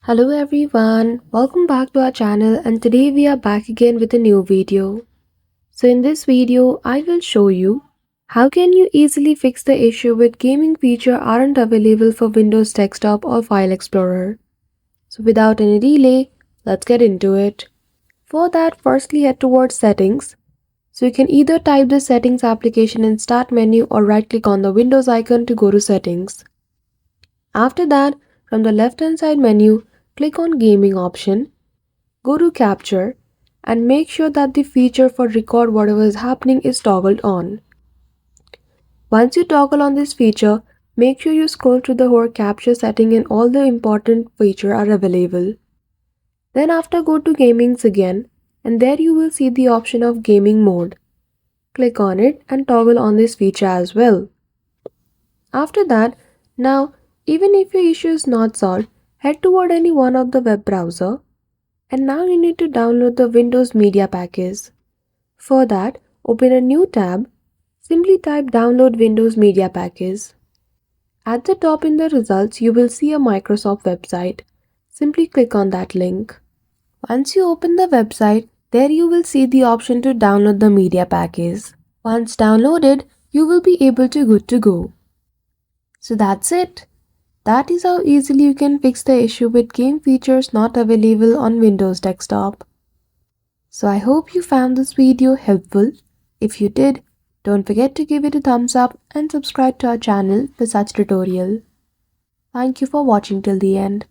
Hello everyone, welcome back to our channel and today we are back again with a new video. So in this video, I will show you how can you easily fix the issue with gaming feature aren't available for Windows Desktop or File Explorer. So without any delay, let's get into it. For that, firstly head towards settings. So you can either type the settings application in start menu or right click on the Windows icon to go to settings. After that, from the left hand side menu, click on Gaming option, go to Capture, and make sure that the feature for record whatever is happening is toggled on. Once you toggle on this feature, make sure you scroll to the whole capture setting and all the important features are available. Then after go to Gamings again, and there you will see the option of Gaming mode. Click on it and toggle on this feature as well. After that, now even if your issue is not solved, head toward any one of the web browser. And now you need to download the Windows Media Package. For that, open a new tab. Simply type Download Windows Media Package. At the top in the results, you will see a Microsoft website. Simply click on that link. Once you open the website, there you will see the option to download the media package. Once downloaded, you will be able to good to go. So that's it. That is how easily you can fix the issue with game features not available on Windows Desktop. So I hope you found this video helpful. If you did, don't forget to give it a thumbs up and subscribe to our channel for such tutorial. Thank you for watching till the end.